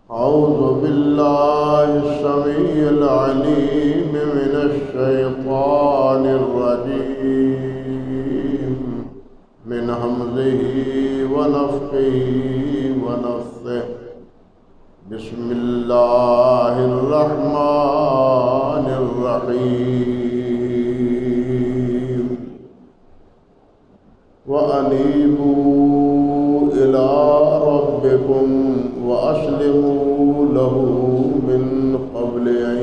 أعوذ بالله السميع العليم من الشيطان الرجيم من همزه ونفخه ونفثه. بسم الله الرحمن الرحيم. وأنيبوا إلى ربكم وأسلموا له من قبل أن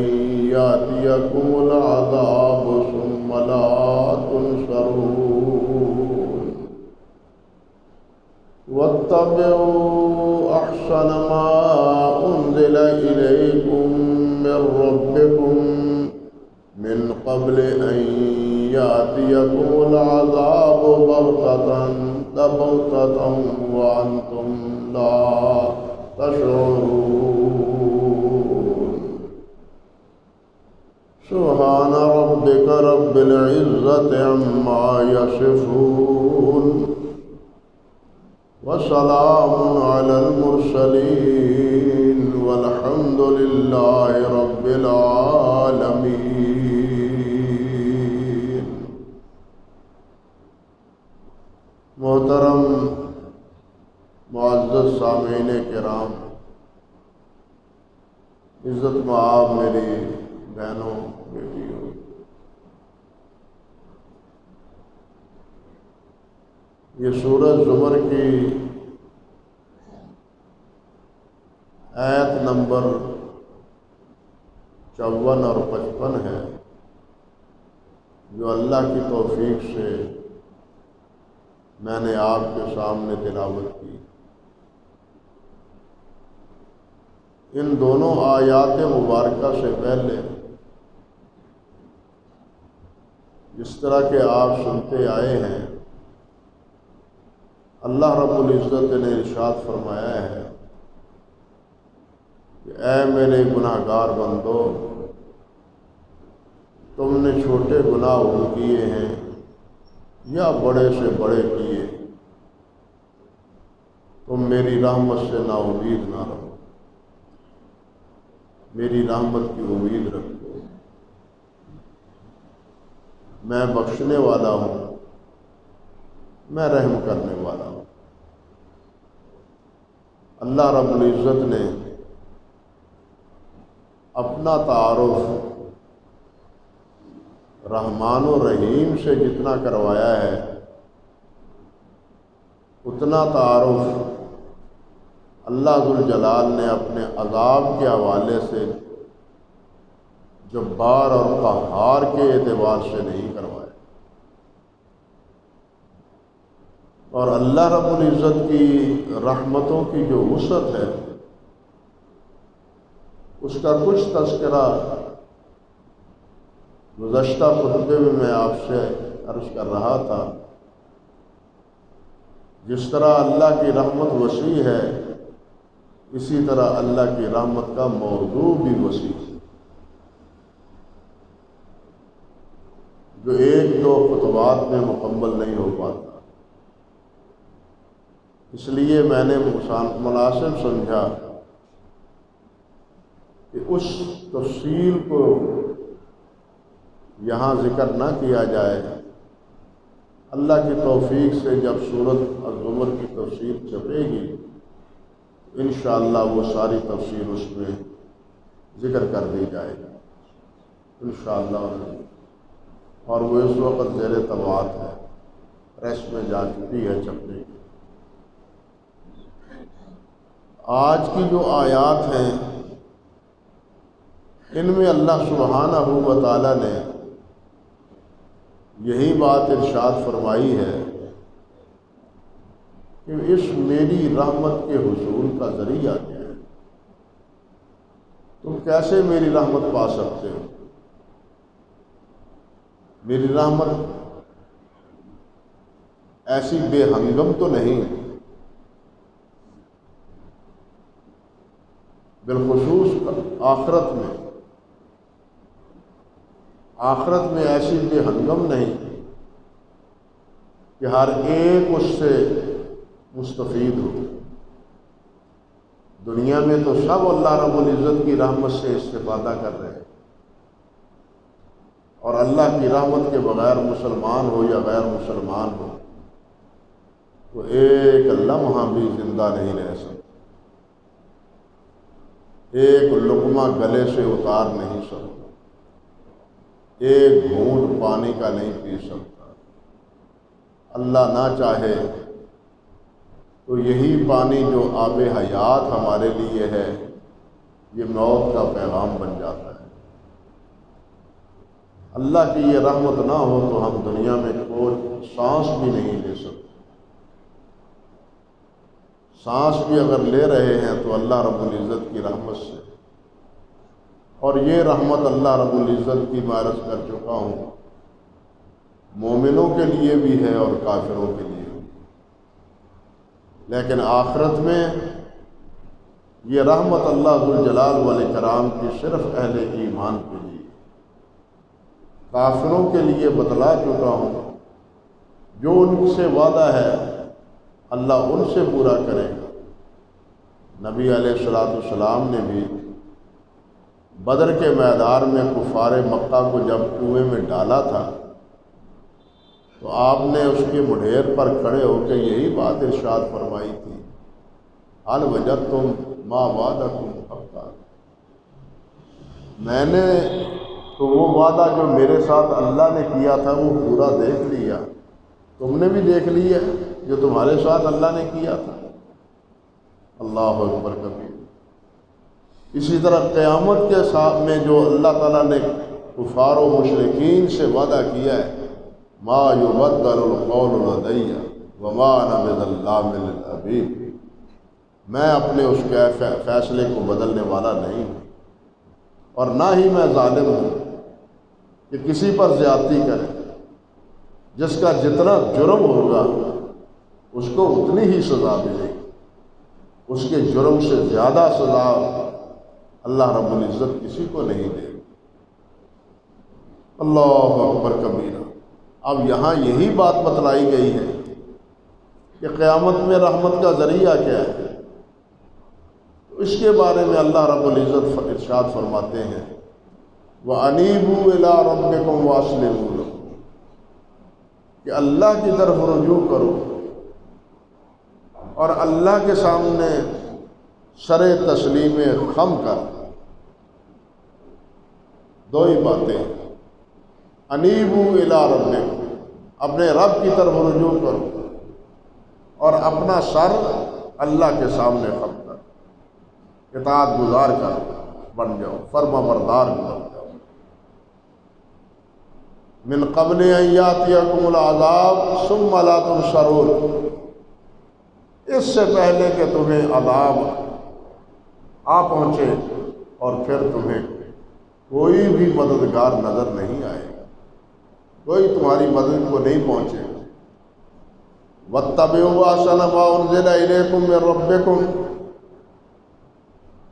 يأتيكم العذاب ثم لا تنصرون. واتبعوا أحسن ما أنزل إليكم من ربكم من قبل أن يأتيكم العذاب بغتة وأنتم لا تشعرون. سبحان ربك رب العزة عما يصفون وسلام على المرسلين والحمد لله رب العالمين. محترم معزز سامعین کرام، عزت مآب میری بہنوں بیٹیوں، یہ سورہ زمر کی آیت نمبر 54 اور 55 ہے، جو اللہ کی توفیق سے میں نے آپ کے سامنے تلاوت کی۔ ان دونوں آیات مبارکہ سے پہلے جس طرح کے آپ سنتے آئے ہیں، اللہ رب العزت نے ارشاد فرمایا ہے کہ اے میرے گناہ گار بندو، تم نے چھوٹے گناہ وہ کیے ہیں یا بڑے سے بڑے کیے، تم میری رحمت سے نا امید نہ رہو، میری رحمت کی امید رکھو۔ میں بخشنے والا ہوں، میں رحم کرنے والا ہوں۔ اللہ رب العزت نے اپنا تعارف رحمان و رحیم سے جتنا کروایا ہے، اتنا تعارف اللہ ذوالجلال نے اپنے عذاب کے حوالے سے جبار اور قہار کے اعتبار سے نہیں کروایا۔ اور اللہ رب العزت کی رحمتوں کی جو وسعت ہے، اس کا کچھ تذکرہ گزشتہ خطبے میں آپ سے عرض کر رہا تھا۔ جس طرح اللہ کی رحمت وسیع ہے، اسی طرح اللہ کی رحمت کا موضوع بھی وسیع ہے، جو ایک دو خطبات میں مکمل نہیں ہو پاتا۔ اس لیے میں نے مناسب سمجھا کہ اس تفصیل کو یہاں ذکر نہ کیا جائے۔ اللہ کی توفیق سے جب سورۃ الزمر کی تفسیر چھپے گی، انشاءاللہ وہ ساری تفسیر اس میں ذکر کر دی جائے گی انشاءاللہ، اور وہ اس وقت زیر طباعت ہے، پریس میں جا چکی ہے چھپنے کی۔ آج کی جو آیات ہیں، ان میں اللہ سبحانہ و تعالیٰ نے یہی بات ارشاد فرمائی ہے کہ اس میری رحمت کے حصول کا ذریعہ کیا ہے، تم کیسے میری رحمت پا سکتے ہو۔ میری رحمت ایسی بے ہنگم تو نہیں، بالخصوص آخرت میں ایسی بے ہنگم نہیں کہ ہر ایک اس سے مستفید ہو۔ دنیا میں تو سب اللہ رب العزت کی رحمت سے استفادہ کر رہے ہیں، اور اللہ کی رحمت کے بغیر مسلمان ہو یا غیر مسلمان ہو تو ایک لمحہ بھی زندہ نہیں رہ سکتا، ایک لقمہ گلے سے اتار نہیں سکتا، ایک گھونٹ پانی کا نہیں پی سکتا۔ اللہ نہ چاہے تو یہی پانی جو آب حیات ہمارے لیے ہے، یہ موت کا پیغام بن جاتا ہے۔ اللہ کی یہ رحمت نہ ہو تو ہم دنیا میں کوئی سانس بھی نہیں لے سکتے۔ سانس بھی اگر لے رہے ہیں تو اللہ رب العزت کی رحمت سے، اور یہ رحمت اللہ رب العزت کی میں عرض کر چکا ہوں مومنوں کے لیے بھی ہے اور کافروں کے لیے بھی، لیکن آخرت میں یہ رحمت اللہ ذوالجلال والاکرام کی صرف اہل ایمان کے لیے، کافروں کے لیے بتلا چکا ہوں۔ جو ان سے وعدہ ہے اللہ ان سے پورا کرے گا۔ نبی علیہ السلام نے بھی بدر کے میدان میں کفار مکہ کو جب کنویں میں ڈالا تھا تو آپ نے اس کے مڈھیر پر کھڑے ہو کے یہی بات ارشاد فرمائی تھی، حل وجدتم ما وعدکم حقا، میں نے تو وہ وعدہ جو میرے ساتھ اللہ نے کیا تھا وہ پورا دیکھ لیا، تم نے بھی دیکھ لیا جو تمہارے ساتھ اللہ نے کیا تھا۔ اللہ اکبر کبیر۔ اسی طرح قیامت کے ساتھ میں جو اللہ تعالیٰ نے کفار و مشرکین سے وعدہ کیا ہے، ما یبدل القول لدی وما انا بظلام للعبید، میں اپنے اس کے فیصلے کو بدلنے والا نہیں ہوں، اور نہ ہی میں ظالم ہوں کہ کسی پر زیادتی کرے۔ جس کا جتنا جرم ہوگا اس کو اتنی ہی سزا ملے گی، اس کے جرم سے زیادہ سزا اللہ رب العزت کسی کو نہیں دے گا۔ اللہ اکبر کبیرہ۔ اب یہاں یہی بات بتلائی گئی ہے کہ قیامت میں رحمت کا ذریعہ کیا ہے، تو اس کے بارے میں اللہ رب العزت ارشاد فرماتے ہیں، وَأَنِيبُوا إِلَىٰ رَبِّكُمْ وَأَسْلِمُوا لَهُ، کہ اللہ کی طرف رجوع کرو اور اللہ کے سامنے سر تسلیم خم کر۔ دو ہی باتیں، انیبوا الی ربکم، اپنے رب کی طرف رجوع کرو اور اپنا سر اللہ کے سامنے خم کر، اطاعت گزار کر بن جاؤ، فرما بردار بن جاؤ۔ من قبل ان یاتیکم العذاب ثم لا تنصرون، اس سے پہلے کہ تمہیں عذاب آ پہنچے اور پھر تمہیں کوئی بھی مددگار نظر نہیں آئے گا، کوئی تمہاری مدد کو نہیں پہنچے گا۔ وَاتَّبِعُوا أَحْسَنَ مَا أُنزِلَ إِلَيْكُم مِّن رَّبِّكُمْ،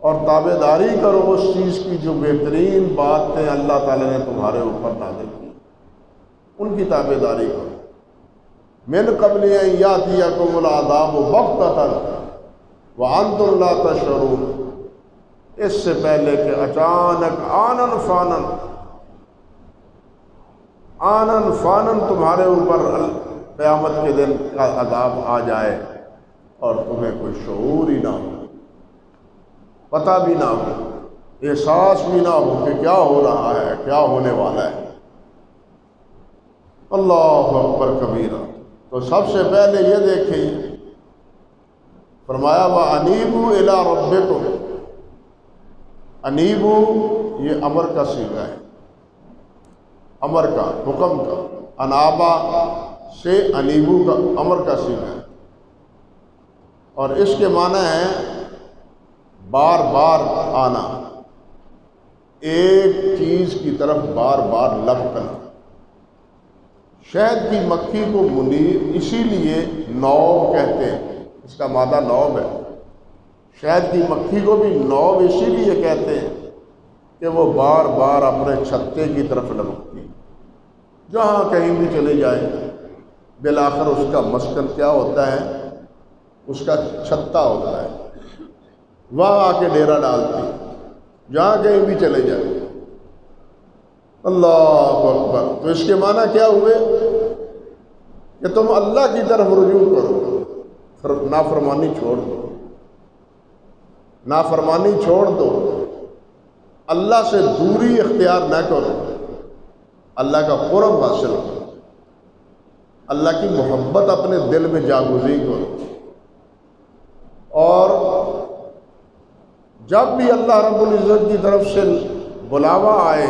اور تابع داری کرو اس چیز کی جو بہترین باتیں اللہ تعالیٰ نے تمہارے اوپر نازل کی، ان کی تابع داری کرو۔ من قبل ان یاتیکم العذاب بغتۃ وانتم لا تشعرون، اس سے پہلے کہ اچانک آنن فانن تمہارے اوپر قیامت کے دن کا عذاب آ جائے اور تمہیں کوئی شعور ہی نہ ہو، پتہ بھی نہ ہو، احساس بھی نہ ہو کہ کیا ہو رہا ہے، کیا ہونے والا ہے۔ اللہ اکبر کبیرہ۔ تو سب سے پہلے یہ دیکھیں، فرمایا وَأَنِيبُوا إِلَىٰ رَبِّكُمْ، انیبو یہ امر کا صیغہ ہے، امر کا، حکم کا، انابا سے انیبو کا امر کا صیغہ ہے، اور اس کے معنی ہے بار بار آنا، ایک چیز کی طرف بار بار لپکنا۔ شہد کی مکھی کو منیب اسی لیے نوب کہتے ہیں، اس کا مادہ نوب ہے۔ شہد کی مکھی کو بھی نوب اسی لیے کہتے ہیں کہ وہ بار بار اپنے چھتے کی طرف لپکتی، جہاں کہیں بھی چلے جائے بالآخر اس کا مسکن کیا ہوتا ہے، اس کا چھتا ہوتا ہے۔ وہاں آ کے ڈیرا ڈالتی، جہاں کہیں بھی چلے جائیں۔ اللہ اکبر۔ تو اس کے معنی کیا ہوئے کہ تم اللہ کی طرف رجوع کرو، نافرمانی چھوڑ دو، نافرمانی چھوڑ دو، اللہ سے دوری اختیار نہ کرو، اللہ کا قرب حاصل کرو، اللہ کی محبت اپنے دل میں جاگزی کرو، اور جب بھی اللہ رب العزت کی طرف سے بلاوا آئے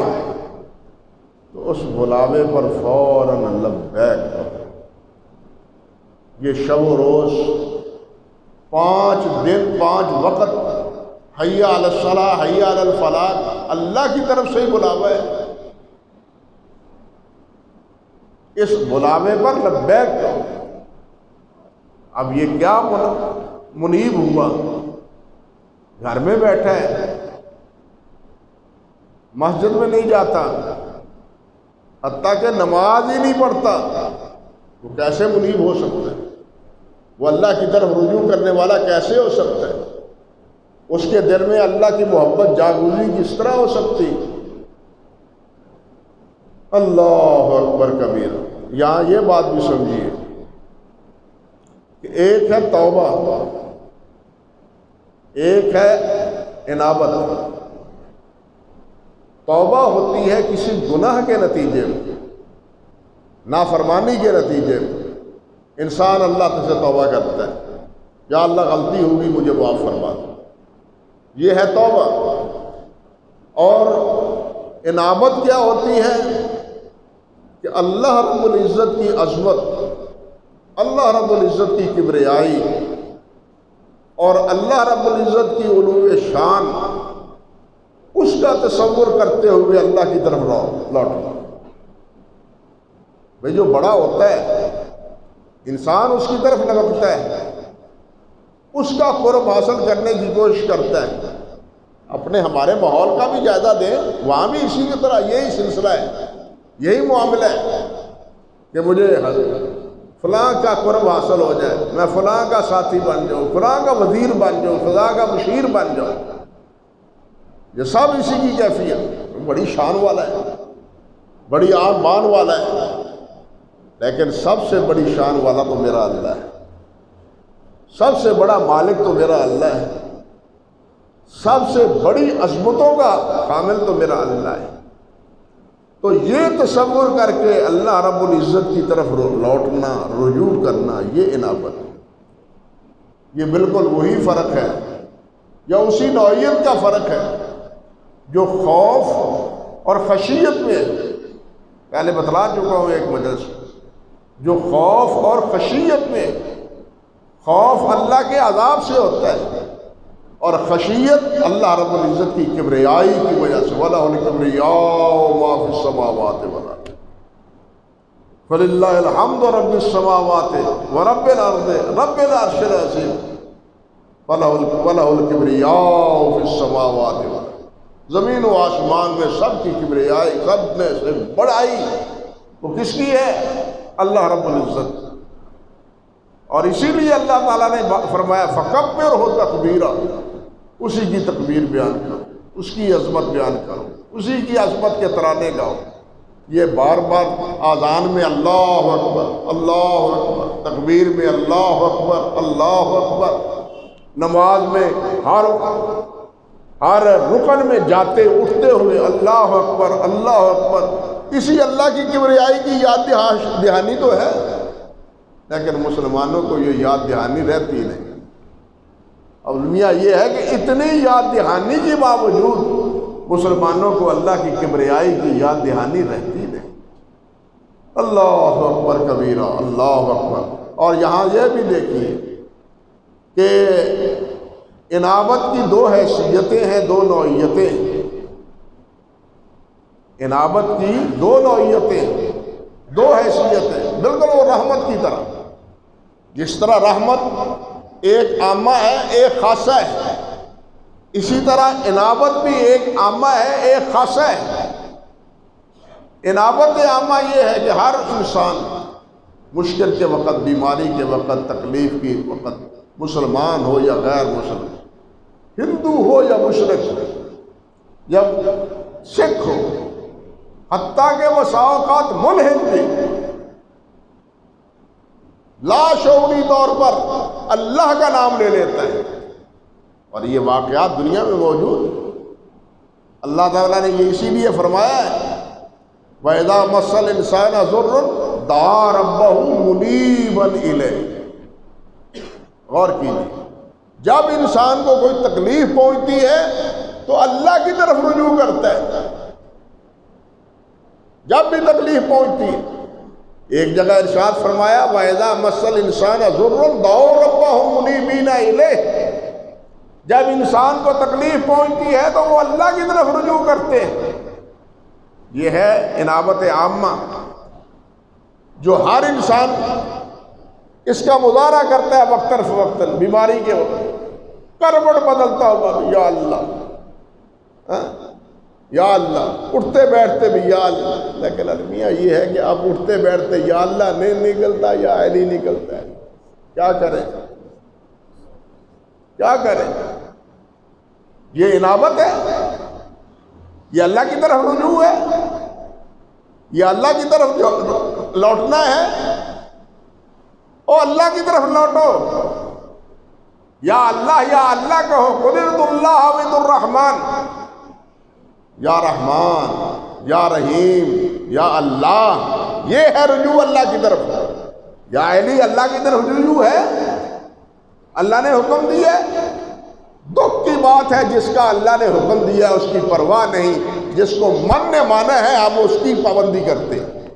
تو اس بلاوے پر فوراً لبیک کرو۔ یہ شب و روز 5 دن 5 وقت حی علی الصلاۃ حی علی الفلاح اللہ کی طرف سے ہی بلاوا ہے، اس بلاوے پر لبیک کرو۔ اب یہ کیا منیب ہوا، گھر میں بیٹھا ہے، مسجد میں نہیں جاتا، حتیٰ کہ نماز ہی نہیں پڑھتا، وہ کیسے منیب ہو سکتا ہے؟ وہ اللہ کی طرف رجوع کرنے والا کیسے ہو سکتا ہے؟ اس کے دل میں اللہ کی محبت جاگزی کس طرح ہو سکتی؟ اللہ اکبر کبیرہ۔ یہاں یہ بات بھی سمجھیے کہ ایک ہے توبہ، ایک ہے انابت۔ توبہ ہوتی ہے کسی گناہ کے نتیجے میں، نافرمانی کے نتیجے میں انسان اللہ سے توبہ کرتا ہے، یا اللہ غلطی ہوگی مجھے معاف فرما دو، یہ ہے توبہ۔ اور انابت کیا ہوتی ہے کہ اللہ رب العزت کی عظمت، اللہ رب العزت کی کبریائی اور اللہ رب العزت کی علو شان، اس کا تصور کرتے ہوئے اللہ کی طرف لوٹنا۔ بھئی جو بڑا ہوتا ہے انسان اس کی طرف لگتا ہے، اس کا قرب حاصل کرنے کی کوشش کرتا ہے۔ اپنے ہمارے ماحول کا بھی جائزہ دیں، وہاں بھی اسی کی طرح یہی سلسلہ ہے، یہی معاملہ ہے کہ مجھے فلاں کا قرب حاصل ہو جائے، میں فلاں کا ساتھی بن جاؤں، فلاں کا وزیر بن جاؤں، فلاں کا مشیر بن جاؤں، یہ سب اسی کی کیفیت۔ بڑی شان والا ہے، بڑی عام مان والا ہے، لیکن سب سے بڑی شان والا تو میرا اللہ ہے، سب سے بڑا مالک تو میرا اللہ ہے، سب سے بڑی عظمتوں کا حامل تو میرا اللہ ہے۔ تو یہ تصور کر کے اللہ رب العزت کی طرف لوٹنا، رجوع کرنا، یہ انابت ہے۔ یہ بالکل وہی فرق ہے یا اسی نوعیت کا فرق ہے جو خوف اور خشیت میں ہے۔ پہلے بتلا چکا ہوں ایک مجلس، جو خوف اور خشیت میں، خوف اللہ کے عذاب سے ہوتا ہے اور خشیت اللہ رب العزت کی کبریائی کی وجہ سے۔ وَلَهُ الْكِبْرِيَاءُ مَا فِي السَّمَاوَاتِ وَالْأَرْضِ فَلِلَّهِ الْحَمْدُ رَبِّ السَّمَاوَاتِ وَرَبِّ الْأَرْضِ رَبِّ الْعَرْشِ الْعَظِيمِ وَلَهُ الْكِبْرِيَاءُ فِي السَّمَاوَاتِ وَالْأَرْضِ۔ زمین و آسمان میں سب کی کبریائی، سب میں سے بڑائی وہ کس کی ہے؟ اللہ رب العزت۔ اور اسی لیے اللہ تعالیٰ نے فرمایا فَكَبِّرْهُ تَكْبِيرًا، اسی کی تکبیر بیان کرو، اس کی عظمت بیان کرو، اسی کی عظمت کے ترانے گاؤ۔ یہ بار بار آذان میں اللہ اکبر اللہ اکبر، تکبیر میں اللہ اکبر اللہ اکبر، نماز میں ہر رکن میں جاتے اٹھتے ہوئے اللہ اکبر اللہ اکبر، اسی اللہ کی کبریائی کی یاد دہانی تو ہے، لیکن مسلمانوں کو یہ یاد دہانی رہتی نہیں۔ اب میاں یہ ہے کہ اتنی یاد دہانی کے باوجود مسلمانوں کو اللہ کی کبریائی کی یاد دہانی رہتی نہیں۔ اللہ اکبر کبیرہ، اللہ اکبر۔ اور یہاں یہ بھی دیکھیے کہ انابت کی 2 حیثیتیں ہیں، 2 نوعیتیں۔ انابت کی 2 نوعیتیں، 2 حیثیتیں، بالکل وہ رحمت کی طرح۔ جس طرح رحمت ایک عامہ ہے ایک خاصہ ہے، اسی طرح انابت بھی ایک عامہ ہے ایک خاصہ ہے۔ انابت عامہ یہ ہے کہ ہر انسان مشکل کے وقت، بیماری کے وقت، تکلیف کے وقت، مسلمان ہو یا غیر مسلم، ہندو ہو یا مشرک ہو یا سکھ ہو، حتیٰ کہ وہ اوقات ملحد بھی لاشعوری طور پر اللہ کا نام لے لیتا ہے، اور یہ واقعات دنیا میں موجود۔ اللہ تعالیٰ نے یہ اسی لیے فرمایا ہے وَإِذَا مَسَّ الْإِنسَانَ ضُرٌّ دَعَا رَبَّهُ مُنِيبًا إِلَيْهِ۔ غور کیجیے، جب انسان کو کوئی تکلیف پہنچتی ہے تو اللہ کی طرف رجوع کرتا ہے۔ جب بھی تکلیف پہنچتی ہے، ایک جگہ ارشاد فرمایا وَإِذَا مَسَّ الْإِنسَانَ ضُرٌّ دَعَوْا رَبَّهُمْ مُنِيبِينَ إِلَيْهِ۔ جب انسان کو تکلیف پہنچتی ہے تو وہ اللہ کی طرف رجوع کرتے ہیں۔ یہ ہے انابت عامہ جو ہر انسان اس کا مظاہرہ کرتا ہے وقتاً فوقتاً، بیماری کے وقت کروٹ بدلتا ہوا یا اللہ، یا اللہ، اٹھتے بیٹھتے بھی یا اللہ۔ لیکن المیہ یہ ہے کہ اب اٹھتے بیٹھتے یا اللہ نہیں نکلتا، یا علی نکلتا ہے، کیا کریں کیا کریں؟ یہ انابت ہے، یہ اللہ کی طرف رجوع ہے، یہ اللہ کی طرف لوٹنا ہے۔ او اللہ کی طرف لوٹو، یا اللہ کہو، قُلِ اللَّهَ عَبِدُ الرَّحْمَنِ، یا رحمان یا رحیم یا اللہ، یہ ہے رجوع اللہ کی طرف۔ یا علی اللہ کی طرف رجوع ہے، اللہ نے حکم دیا ہے۔ دکھ کی بات ہے جس کا اللہ نے حکم دیا ہے اس کی پرواہ نہیں، جس کو من نے مانا ہے ہم اس کی پابندی کرتے ہیں۔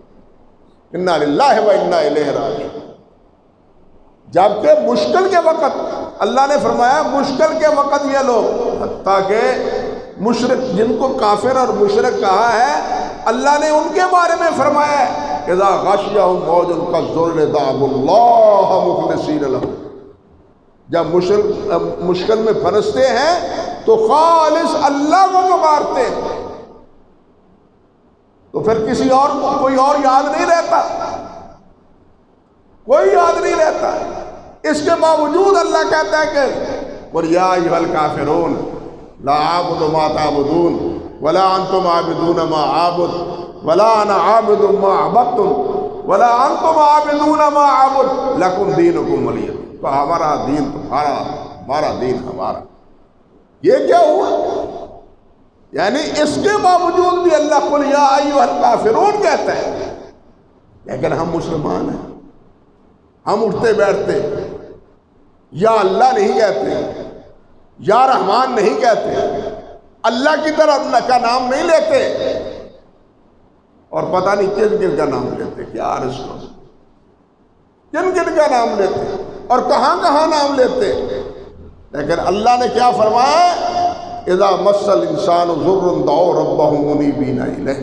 انا للہ و انا الیہ راجعون۔ جبکہ مشکل کے وقت اللہ نے فرمایا مشکل کے وقت یہ لوگ، حتیٰ کہ مشرک جن کو کافر اور مشرک کہا ہے، اللہ نے ان کے بارے میں فرمایا ہے اذا غشیہم موج کالظل دعوا اللہ مخلصین لہ۔ جب مشکل میں پھنستے ہیں تو خالص اللہ کو پکارتے ہیں، تو پھر کسی اور کو کوئی اور یاد نہیں رہتا، کوئی یاد نہیں رہتا۔ اس کے باوجود اللہ کہتا ہے کہ قُلْ يَا أَيُّهَا الْكَافِرُونَ لَا أَعْبُدُ مَا تَعْبُدُونَ وَلَا أَنْتُمْ عَابِدُونَ مَا أَعْبُدُ وَلَا أَنَا عَابِدٌ مَا عَبَدتُّمْ وَلَا أَنْتُمْ عَابِدُونَ مَا أَعْبُدُ لَكُمْ دِينُكُمْ وَلِيَ دِينِ۔ تو ہمارا دین تمہارا، ہمارا دین ہمارا۔ یہ کیا ہوا؟ یعنی اس کے باوجود بھی اللہ قُلْ يَا أَيُّهَا الْكَافِرُونَ کہتا ہے، لیکن ہم مسلمان ہیں، ہم اٹھتے بیٹھتے یا اللہ نہیں کہتے، یا رحمان نہیں کہتے، اللہ کی طرح اللہ کا نام نہیں لیتے، اور پتہ نہیں کن کن کا نام لیتے، کیا عرض کروں، کن کن کا نام لیتے اور کہاں کہاں نام لیتے۔ لیکن اللہ نے کیا فرمایا اذا مس الانسان ضر دعوا ربه منیبین الیہ۔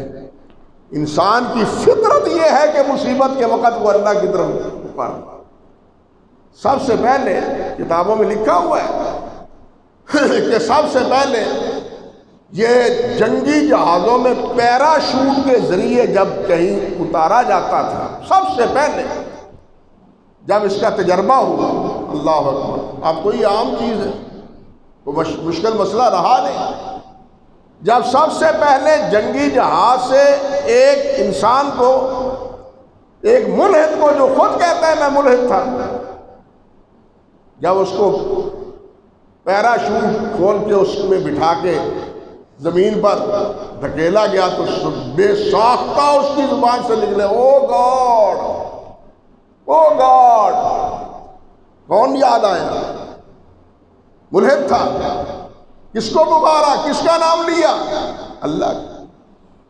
انسان کی فطرت یہ ہے کہ مصیبت کے وقت وہ اللہ کی طرف پکارتا۔ سب سے پہلے کتابوں میں لکھا ہوا ہے کہ سب سے پہلے یہ جنگی جہازوں میں پیراشوٹ کے ذریعے جب کہیں اتارا جاتا تھا، سب سے پہلے جب اس کا تجربہ ہوا، اللہ اکبر، اب کوئی عام چیز ہے، کوئی مشکل مسئلہ رہا نہیں۔ جب سب سے پہلے جنگی جہاز سے ایک انسان کو، ایک ملحد کو جو خود کہتا ہے میں ملحد تھا، جب اس کو پیراشوٹ کھول کے اس میں بٹھا کے زمین پر دھکیلا گیا تو بے ساختہ اس کی زبان سے نکلے او گاڈ، او گاڈ۔ کون یاد آیا؟ ملحد تھا، کس کو پکارا، کس کا نام لیا؟ اللہ۔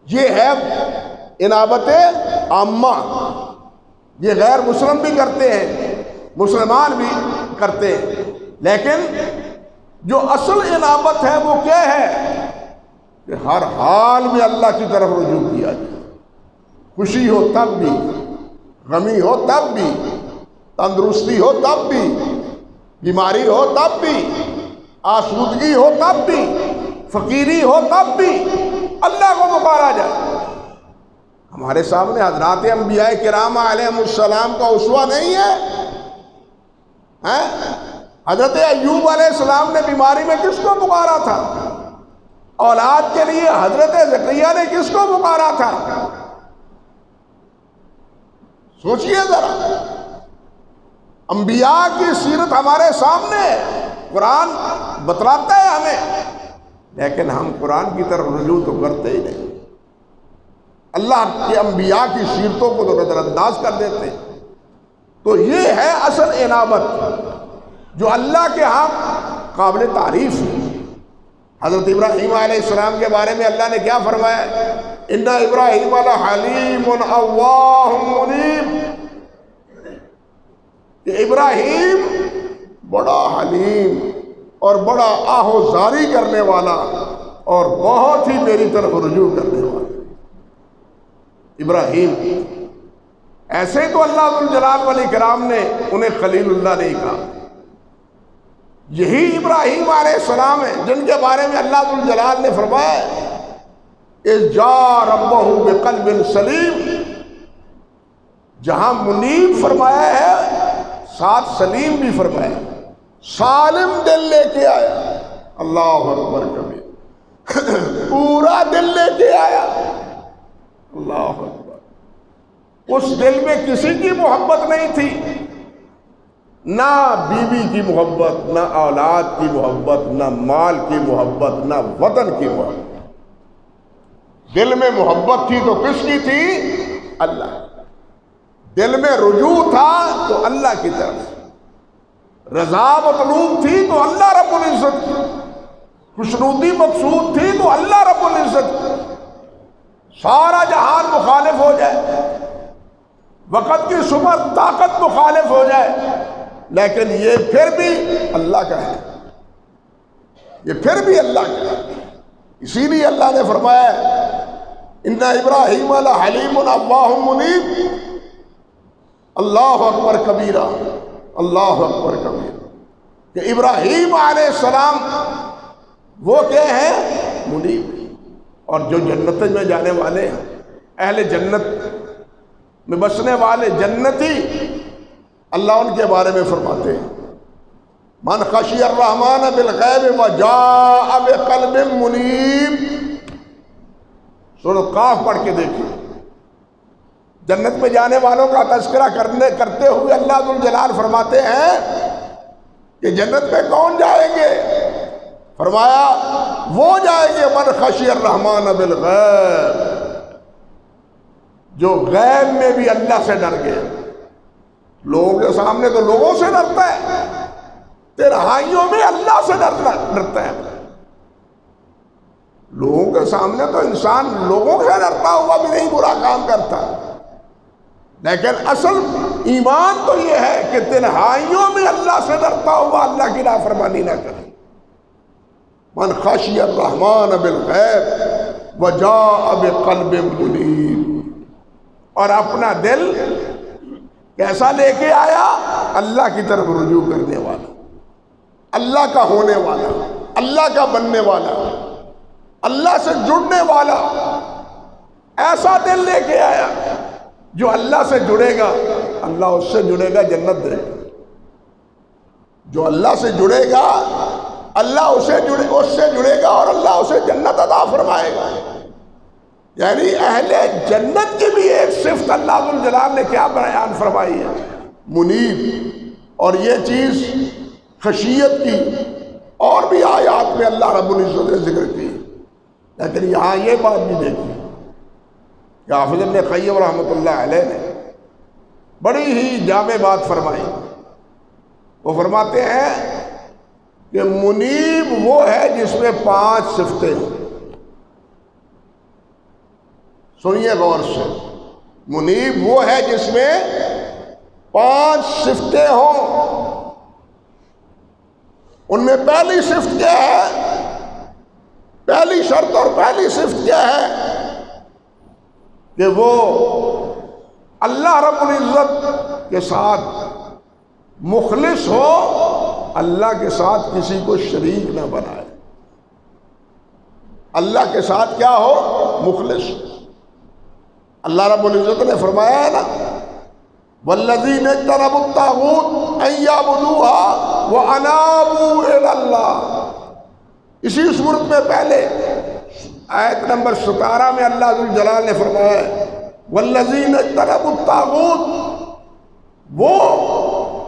یہ ہے انابت عامہ، یہ غیر مسلم بھی کرتے ہیں، مسلمان بھی کرتے ہیں، لیکن جو اصل انابت ہے وہ کیا ہے کہ ہر حال میں اللہ کی طرف رجوع کیا جائے، خوشی ہو تب بھی، غمی ہو تب بھی، تندرستی ہو تب بھی، بیماری ہو تب بھی، آسودگی ہو تب بھی، فقیری ہو تب بھی اللہ کو پکارا جائے۔ ہمارے سامنے حضرات انبیاء کرام علیہ السلام کا اسوہ نہیں ہے؟ حضرت ایوب علیہ السلام نے بیماری میں کس کو پکارا تھا؟ اولاد کے لیے حضرت زکریا نے کس کو پکارا تھا؟ سوچئے ذرا، انبیاء کی سیرت ہمارے سامنے ہے، قرآن بتلاتا ہے ہمیں، لیکن ہم قرآن کی طرف رجوع تو کرتے ہی نہیں، اللہ کے انبیاء کی سیرتوں کو تو نظر انداز کر دیتے ہیں۔ تو یہ ہے اصل انابت جو اللہ کے ہاں قابل تعریف ہے۔ حضرت ابراہیم علیہ السلام کے بارے میں اللہ نے کیا فرمایا؟ ان ابراہیم لحلیم اوواہ منیب، کہ ابراہیم بڑا حلیم اور بڑا آہوزاری کرنے والا اور بہت ہی میری طرف رجوع کرنے والا۔ ابراہیم ایسے تو اللہ ذو الجلال والاکرام نے انہیں خلیل اللہ نہیں کہا، یہی ابراہیم علیہ السلام ہیں جن کے بارے میں اللہ ذو الجلال نے فرمایا اذ جاء ربہ بقلب سلیم، جہاں منیب فرمایا ہے ساتھ سلیم بھی فرمایا، سالم دل لے کے آیا، اللہ اکبر کبیر، پورا دل لے کے آیا، اللہ اکبر۔ اس دل میں کسی کی محبت نہیں تھی، نہ بیوی کی محبت، نہ اولاد کی محبت، نہ مال کی محبت، نہ وطن کی محبت۔ دل میں محبت تھی تو کس کی تھی؟ اللہ۔ دل میں رجوع تھا تو اللہ کی طرف، رضا مطلوب تھی تو اللہ رب العزت کی، خوشنودی مقصود تھی تو اللہ رب العزت کی۔ سارا جہان مخالف ہو جائے، وقت کی صبح طاقت مخالف ہو جائے، لیکن یہ پھر بھی اللہ کا ہے، یہ پھر بھی اللہ کا ہے۔ اسی لیے اللہ نے فرمایا ان ابراہیم لحلیم اوواہ منیب، اللہ اکبر کبیرہ، اللہ اکبر کبیرہ، کہ ابراہیم علیہ السلام وہ کیا ہیں؟ منیب۔ اور جو جنت میں جانے والے ہیں، اہل جنت میں بسنے والے جنتی، اللہ ان کے بارے میں فرماتے ہیں من خشی الرحمن بالغیب وجاء بقلب منیب۔ سورۃ قاف پڑھ کے دیکھیں، جنت میں جانے والوں کا تذکرہ کرتے ہوئے اللہ ذو الجلال فرماتے ہیں کہ جنت میں کون جائیں گے؟ فرمایا وہ جائیں گے من خشی الرحمن بالغیب، جو غیب میں بھی اللہ سے ڈر گئے۔ لوگوں کے سامنے تو لوگوں سے ڈرتا ہے، تنہائیوں میں اللہ سے ڈرتا ہے۔ لوگوں کے سامنے تو انسان لوگوں سے ڈرتا ہوا بھی نہیں برا کام کرتا، لیکن اصل ایمان تو یہ ہے کہ تنہائیوں میں اللہ سے ڈرتا ہوا اللہ کی نافرمانی نہ کرے۔ من خشی الرحمن بالغیب وجاء بقلب منیب، اور اپنا دل کیسا لے کے آیا؟ اللہ کی طرف رجوع کرنے والا، اللہ کا ہونے والا، اللہ کا بننے والا، اللہ سے جڑنے والا، ایسا دل لے کے آیا جو اللہ سے جڑے گا، اللہ اس سے جڑے گا، جنت دے گا۔ جو اللہ سے جڑے گا اللہ اس سے جڑے گا اور اللہ اسے جنت عطا فرمائے گا۔ یعنی اہل جنت کی بھی ایک صفت اللہ ذو الجلال نے کیا بیان فرمائی ہے؟ منیب۔ اور یہ چیز خشیت کی اور بھی آیات میں اللہ رب العزت نے ذکر کی، لیکن یہاں یہ بات بھی دیکھی کہ حافظ ابن قیم رحمۃ اللہ علیہ نے بڑی ہی جامع بات فرمائی۔ وہ فرماتے ہیں کہ منیب وہ ہے جس میں 5 صفتیں ہوں۔ سنیے غور سے، منیب وہ ہے جس میں 5 صفتیں ہوں۔ ان میں پہلی صفت کیا ہے؟ پہلی شرط اور پہلی صفت کیا ہے؟ کہ وہ اللہ رب العزت کے ساتھ مخلص ہو، اللہ کے ساتھ کسی کو شریک نہ بنائے۔ اللہ کے ساتھ کیا ہو؟ مخلص۔ اللہ رب العزت نے فرمایا ہے نا، والذین اجتنبوا الطاغوت ان یعبدوها وانابوا الی اللہ۔ اسی صورت میں پہلے آیت نمبر 17 میں اللہ ذوالجلال نے فرمایا والذین اجتنبوا الطاغوت، وہ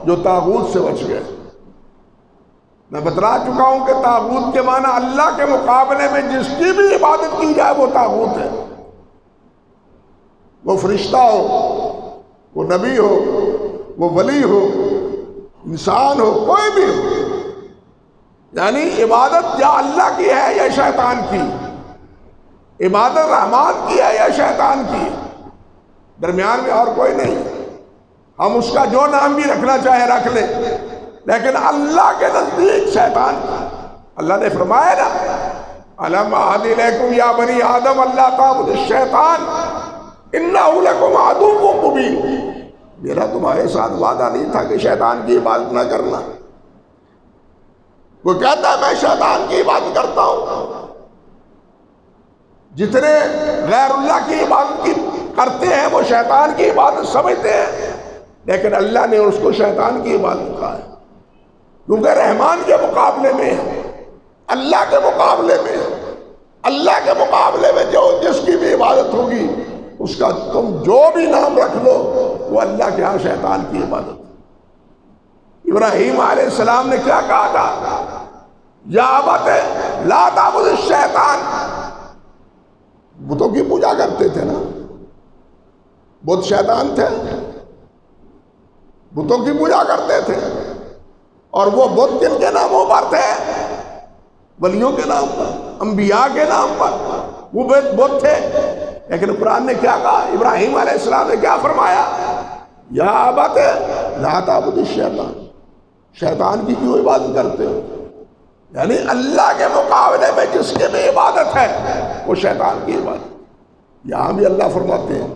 جو طاغوت سے بچ گئے۔ میں بتلا چکا ہوں کہ طاغوت کے معنی اللہ کے مقابلے میں جس کی بھی عبادت کی جائے وہ طاغوت ہے، وہ فرشتہ ہو، وہ نبی ہو، وہ ولی ہو، انسان ہو، کوئی بھی ہو، یعنی عبادت یا اللہ کی ہے یا شیطان کی، عبادت رحمان کی ہے یا شیطان کی، درمیان میں اور کوئی نہیں۔ ہم اس کا جو نام بھی رکھنا چاہے رکھ لیں، لیکن اللہ کے نزدیک شیطان کی۔ اللہ نے فرمایا نا الم اعہد الیکم یا بنی آدم اللہ تعبدوا الشیطان انہ لکم عدو مبین، میرا تمہارے ساتھ وعدہ نہیں تھا کہ شیطان کی عبادت نہ کرنا۔ وہ کہتا ہے میں شیطان کی عبادت کرتا ہوں، جتنے غیر اللہ کی عبادت کی کرتے ہیں وہ شیطان کی عبادت سمجھتے ہیں، لیکن اللہ نے اس کو شیطان کی عبادت کہا ہے، کیونکہ رحمان کے مقابلے میں ہے، اللہ کے مقابلے میں ہے، اللہ کے مقابلے میں جو جس کی بھی عبادت ہوگی اس کا تم جو بھی نام رکھ لو وہ اللہ کے ہاں شیطان کی عبادت ہے۔ ابراہیم علیہ السلام نے کیا کہا تھا؟ یا ابت لا تعبد الشیطان، بتوں کی پوجا کرتے تھے نا، بت شیطان تھے، بتوں کی پوجا کرتے تھے، اور وہ بت کن کے ناموں پر تھے؟ ولیوں کے نام پر، انبیاء کے نام پر وہ بت تھے۔ لیکن قرآن نے کیا کہا؟ ابراہیم علیہ السلام نے کیا فرمایا؟ یا ابت لا تعبد الشیطان، شیطان کی کیوں عبادت کرتے ہو؟ یعنی اللہ کے مقابلے میں جس کے بھی عبادت ہے وہ شیطان کی عبادت۔ یہاں بھی اللہ فرماتے ہیں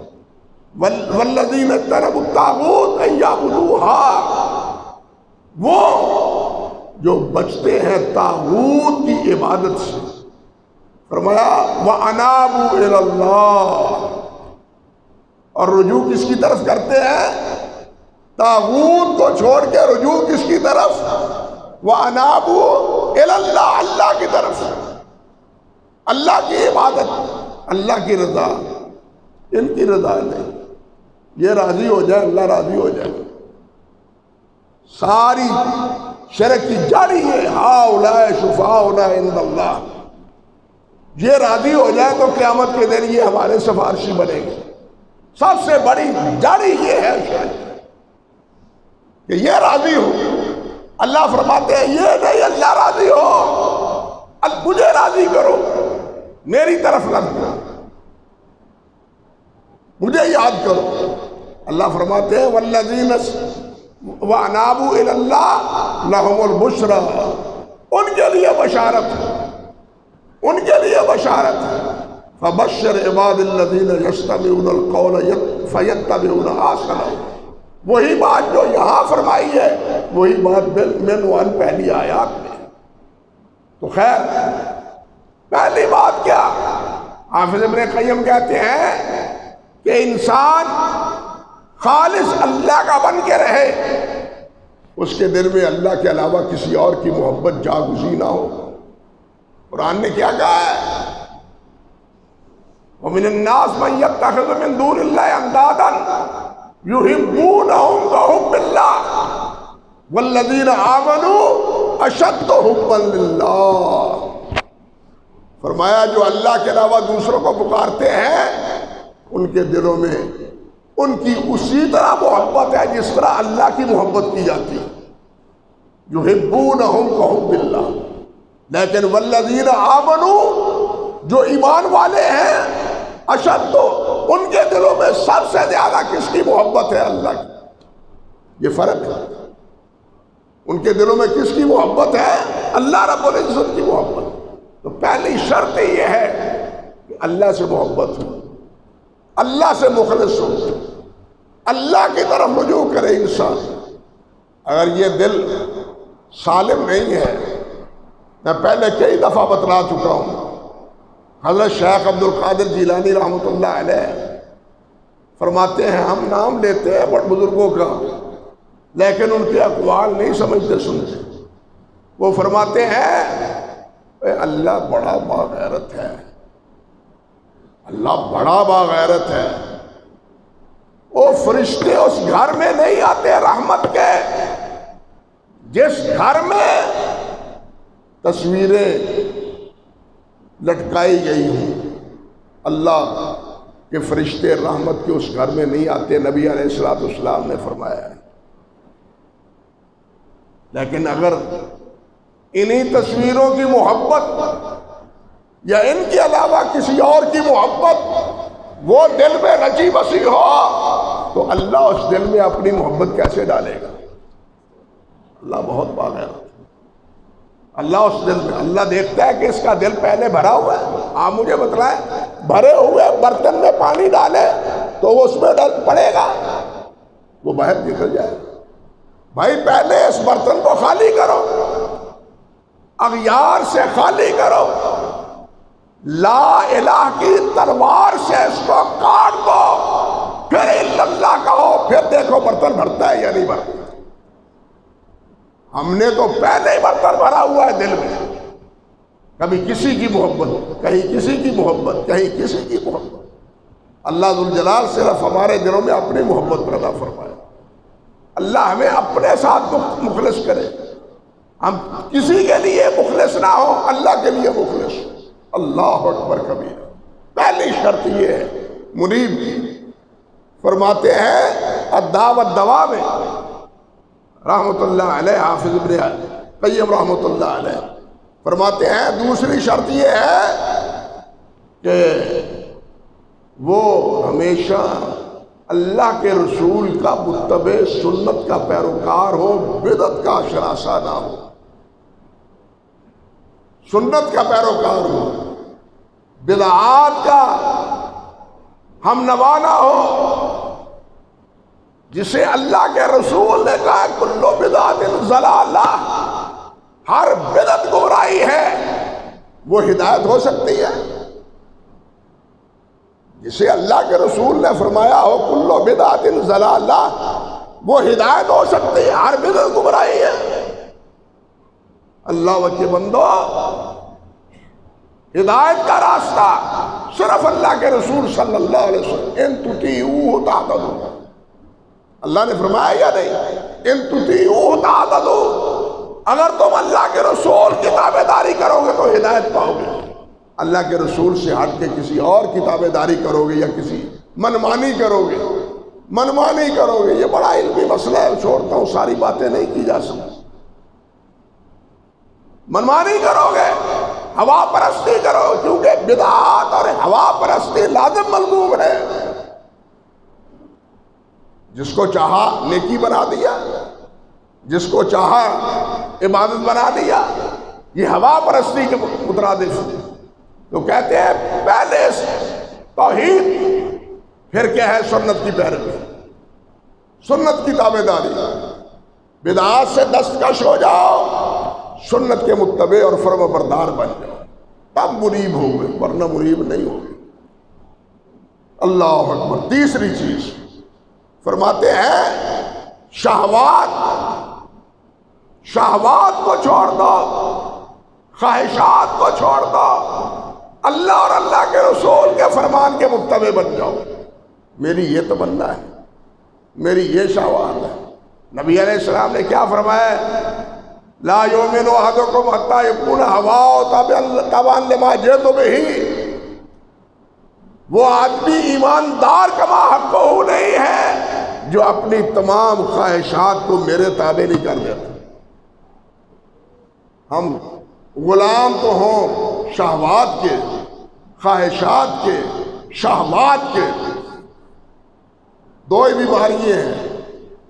والذین اجتنبوا الطاغوت ان یعبدوها، وہ جو بچتے ہیں طاغوت کی عبادت سے، فرمایا وَأَنَابُوا إِلَى اللَّهِ، اور رجوع کس کی طرف کرتے ہیں؟ طاغوت کو چھوڑ کے رجوع کس کی طرف؟ وَأَنَابُوا إِلَى اللَّهِ، اللہ کی طرف، اللہ کی عبادت، اللہ کی رضا، ان کی رضا نہیں، یہ راضی ہو جائے اللہ راضی ہو جائے۔ ساری شرک کی جڑی ہے ہؤلاء شفعاؤنا عند اللہ، یہ راضی ہو جائے تو قیامت کے دن یہ ہمارے سفارشی بنے گے۔ سب سے بڑی جڑی یہ ہے شرک کہ یہ راضی ہو۔ اللہ فرماتے ہیں یہ نہیں اللہ راضی ہو، مجھے راضی کرو، میری طرف لگو، مجھے یاد کرو۔ اللہ فرماتے ہیں والذین وَأَنَابُوا إِلَى اللَّهِ لَهُمُ الْبُشْرَى، ان کے لیے بشارت، ان کے لیے بشارت۔ فَبَشِّرْ عِبَادِ الَّذِينَ يَسْتَمِعُونَ الْقَوْلَ فَيَتَّبِعُونَ أَحْسَنَهُ، وہی بات جو یہاں فرمائی ہے وہی بات بالعنوان پہلی آیات میں۔ تو خیر پہلی بات کیا؟ حافظ ابن قیم کہتے ہیں کہ انسان خالص اللہ کا بن کے رہے، اس کے دل میں اللہ کے علاوہ کسی اور کی محبت جاگزی نہ ہو۔ قرآن نے کیا کہا ہے؟ وَمِنَ النَّاسِ مَن يَتَّخِذُ مِن دُونِ اللَّهِ أَندَادًا يُحِبُّونَهُم كَحُبِّ اللَّهِ وَالَّذِينَ آمَنُوا أَشَدُّ حُبًّا لِلَّهِ، فرمایا جو اللہ کے علاوہ دوسروں کو پکارتے ہیں ان کے دلوں میں ان کی اسی طرح محبت ہے جس طرح اللہ کی محبت کی جاتی ہے۔ یحبونہم کحب اللہ، لیکن والذین آمنوا، جو ایمان والے ہیں، اشد، ان کے دلوں میں سب سے زیادہ کس کی محبت ہے؟ اللہ کی۔ یہ فرق ہے، ان کے دلوں میں کس کی محبت ہے؟ اللہ رب العزت کی محبت۔ تو پہلی شرط یہ ہے کہ اللہ سے محبت ہو، اللہ سے مخلص ہو، اللہ کی طرف رجوع کرے انسان۔ اگر یہ دل سالم نہیں ہے، میں پہلے کئی دفعہ بتلا چکا ہوں، حضرت شیخ عبد القادر جیلانی رحمۃ اللہ علیہ فرماتے ہیں ہم نام لیتے ہیں بڑے بزرگوں کا، لیکن ان کے اقوال نہیں سمجھتے سنتے۔ وہ فرماتے ہیں اے اللہ بڑا باغیرت ہے، اللہ بڑا باغیرت ہے، وہ فرشتے اس گھر میں نہیں آتے رحمت کے جس گھر میں تصویریں لٹکائی گئی ہوں۔ اللہ کے فرشتے رحمت کے اس گھر میں نہیں آتے، نبی علیہ السلام نے فرمایا ہے۔ لیکن اگر انہی تصویروں کی محبت یا ان کے علاوہ کسی اور کی محبت وہ دل میں رچی بسی ہو تو اللہ اس دل میں اپنی محبت کیسے ڈالے گا؟ اللہ بہت باغیرت، اللہ اس دل میں، اللہ دیکھتا ہے کہ اس کا دل پہلے بھرا ہوا ہے۔ آپ مجھے بتلائیں، بھرے ہوئے برتن میں پانی ڈالے تو وہ اس میں ڈل پڑے گا، وہ باہر نکل جائے گا۔ بھائی پہلے اس برتن کو خالی کرو، اغیار سے خالی کرو، لا الہ کی تلوار سے اس کو کاٹ دو، پھر اللہ کہو، پھر دیکھو برتن بھرتا ہے یا نہیں بھرتا۔ ہم نے تو پہلے ہی برتن بھرا ہوا ہے دل میں، کبھی کسی کی محبت، کہیں کسی کی محبت، کہیں کسی کی محبت۔ اللہ ذوالجلال صرف ہمارے دلوں میں اپنی محبت پیدا فرمائے، اللہ ہمیں اپنے ساتھ مخلص کرے، ہم کسی کے لیے مخلص نہ ہو، اللہ کے لیے مخلص۔ اللہ اکبر کبیر۔ پہلی شرط یہ ہے منیب کی۔ فرماتے ہیں الدعوۃ دوا میں رحمۃ اللہ علیہ، حافظ ابن قیم رحمۃ اللہ علیہ فرماتے ہیں دوسری شرط یہ ہے کہ وہ ہمیشہ اللہ کے رسول کا متبع، سنت کا پیروکار ہو، بدعت کا شراسہ نہ ہو، سنت کا پیروکار ہو، بدعات کا ہم نوا نہ ہو۔ جسے اللہ کے رسول نے کہا کلو بدعت ضلالہ، ہر بدعت گمراہی ہے، وہ ہدایت ہو سکتی ہے؟ جسے اللہ کے رسول نے فرمایا ہو کلو بدعت ضلالہ، وہ ہدایت ہو سکتی ہے؟ ہر بدعت گمراہی ہے۔ اللہ کے بندو، ہدایت کا راستہ صرف اللہ کے رسول صلی اللہ علیہ وسلم، ان تطیعوہ تہتدوا، اللہ نے فرمایا یا نہیں؟ ان تطیعوہ تہتدوا، اگر تم اللہ کے رسول کی تابع داری کرو گے تو ہدایت پاؤ گے۔ اللہ کے رسول سے ہٹ کے کسی اور کی تابع داری کرو گے یا کسی منمانی کرو گے، منمانی کرو گے، یہ بڑا علمی مسئلہ ہے، چھوڑتا ہوں، ساری باتیں نہیں کی جا سکتی۔ منمانی کرو گے، ہوا پرستی کرو، کیونکہ بدعات اور ہوا پرستی لازم ملزوم ہے۔ جس کو چاہا نیکی بنا دیا، جس کو چاہا عبادت بنا دیا، یہ ہوا پرستی کے مترادف۔ تو کہتے ہیں پہلے توحید، پھر کیا ہے؟ سنت کی پیروی، سنت کی تابع داری۔ بدعات سے دستکش ہو جاؤ، سنت کے متبع اور فرما بردار بن جاؤ، تب منیب ہوگے، ورنہ منیب نہیں ہوگے۔ اللہ اکبر۔ تیسری چیز فرماتے ہیں شہوات کو چھوڑ دو، خواہشات کو چھوڑ دو، اللہ اور اللہ کے رسول کے فرمان کے متبع بن جاؤ۔ میری یہ تمنا ہے، میری یہ شہوات ہے۔ نبی علیہ السلام نے کیا فرمایا؟ لا یؤمن احدکم حتی یکون ہواہ تبعا لما جئت بہ، وہ آدمی ایماندار کما حقہ نہیں ہے جو اپنی تمام خواہشات کو میرے تابع نہیں کر دیتا۔ ہم غلام تو ہوں شہوات کے، خواہشات کے، شہوات کے۔ دو ہی بیماریاں ہیں،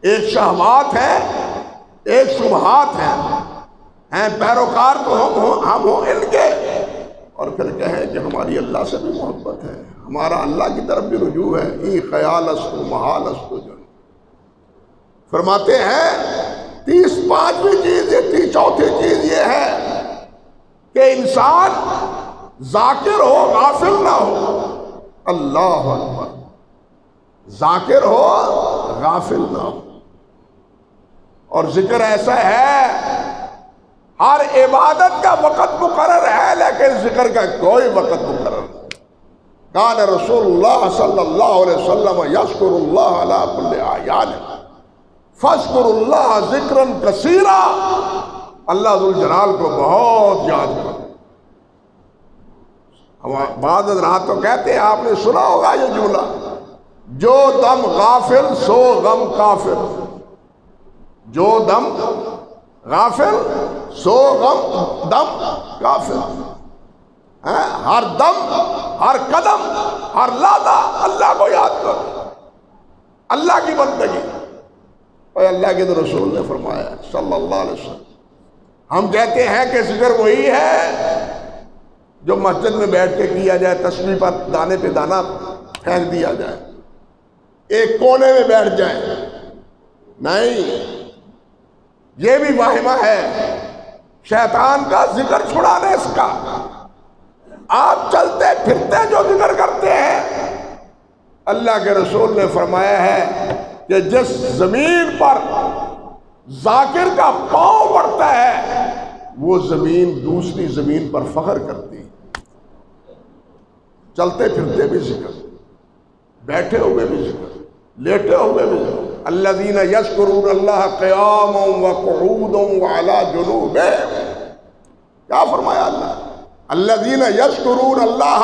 ایک شہوات ہے، ایک شبہات ہیں پیروکار تو ہم ہوں ان کے، اور پھر کہیں کہ ہماری اللہ سے بھی محبت ہے، ہمارا اللہ کی طرف بھی رجوع ہے، ای خیال است و محال است و جن۔ فرماتے ہیں پانچویں چیز یہ، چوتھی چیز یہ ہے کہ انسان ذاکر ہو، غافل نہ ہو۔ اللہ اکبر۔ ذاکر ہو، غافل نہ ہو۔ اور ذکر ایسا ہے ہر عبادت کا وقت مقرر ہے لیکن ذکر کا کوئی وقت مقرر نہیں۔ کان رسول اللہ صلی اللہ علیہ وسلم یذکر اللہ علی کل احیان فاذکروا اللہ ذکرا کثیرا، اللہ ذوالجلال کو بہت یاد کرو۔ بعض حضرات تو کہتے ہیں، آپ نے سنا ہوگا یہ جملہ، جو دم غافل سو غم کافر، جو دم غافل سو غم دم کافر۔ ہر دم، ہر قدم، ہر لحظہ اللہ کو یاد کرو، اللہ کی بندگی۔ اور اللہ کے رسول نے فرمایا صلی اللہ علیہ وسلم، ہم کہتے ہیں کہ ذکر وہی ہے جو مسجد میں بیٹھ کے کیا جائے، تسبیح پر دانے پہ دانہ پھینک دیا جائے، ایک کونے میں بیٹھ جائیں، نہیں، یہ بھی واہمہ ہے شیطان کا ذکر چھڑانے اس کا۔ آپ چلتے پھرتے جو ذکر کرتے ہیں، اللہ کے رسول نے فرمایا ہے کہ جس زمین پر ذاکر کا پاؤں پڑتا ہے وہ زمین دوسری زمین پر فخر کرتی ہے۔ چلتے پھرتے بھی ذکر، بیٹھے ہوئے بھی ذکر، لیٹے ہوئے بھی ذکر۔ الذین یذکرون اللہ قیاما وقعودا وعلی جنوبہم، کیا فرمایا اللہ؟ الذین یذکرون اللہ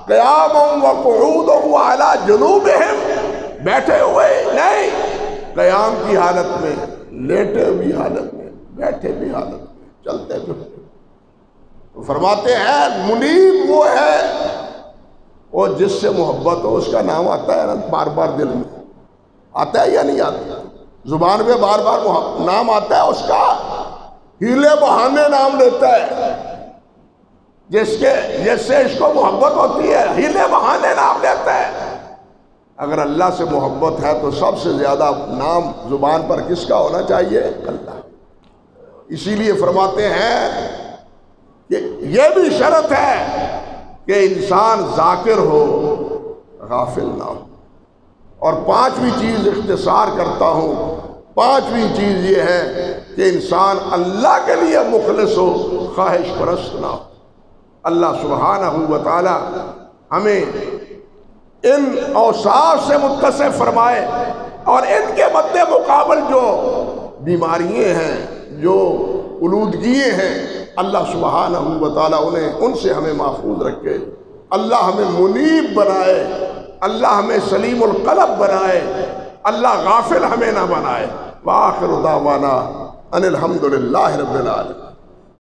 قیاما وقعودا وعلی جنوبہم، بیٹھے ہوئے نہیں، قیام کی حالت میں، لیٹے ہوئی حالت میں، بیٹھے بھی حالت میں، چلتے پھرتے۔ فرماتے ہیں منیب وہ ہے وہ جس سے محبت ہو، اس کا نام آتا ہے نا بار بار دل میں، آتا ہے یا نہیں آتا؟ زبان پہ بار بار نام آتا ہے اس کا، ہیلے بہانے نام لیتا ہے، جس سے اس کو محبت ہوتی ہے ہیلے بہانے نام لیتا ہے۔ اگر اللہ سے محبت ہے تو سب سے زیادہ نام زبان پر کس کا ہونا چاہیے؟ اللہ۔ اسی لیے فرماتے ہیں کہ یہ بھی شرط ہے کہ انسان ذاکر ہو، غافل نہ ہو۔ اور پانچویں چیز اختصار کرتا ہوں، پانچویں چیز یہ ہے کہ انسان اللہ کے لیے مخلص ہو، خواہش پرست نہ ہو۔ اللہ سبحانہ و تعالی ہمیں ان اوصاف سے متصف فرمائے، اور ان کے مد مقابل جو بیماریاں ہیں، جو آلودگیاں ہیں، اللہ سبحانہ و تعالیٰ ان سے ہمیں محفوظ رکھے۔ اللہ ہمیں منیب بنائے، اللہ ہمیں سلیم القلب بنائے، اللہ غافل ہمیں نہ بنائے۔ وآخر دعوانا ان الحمد للہ رب العالمین۔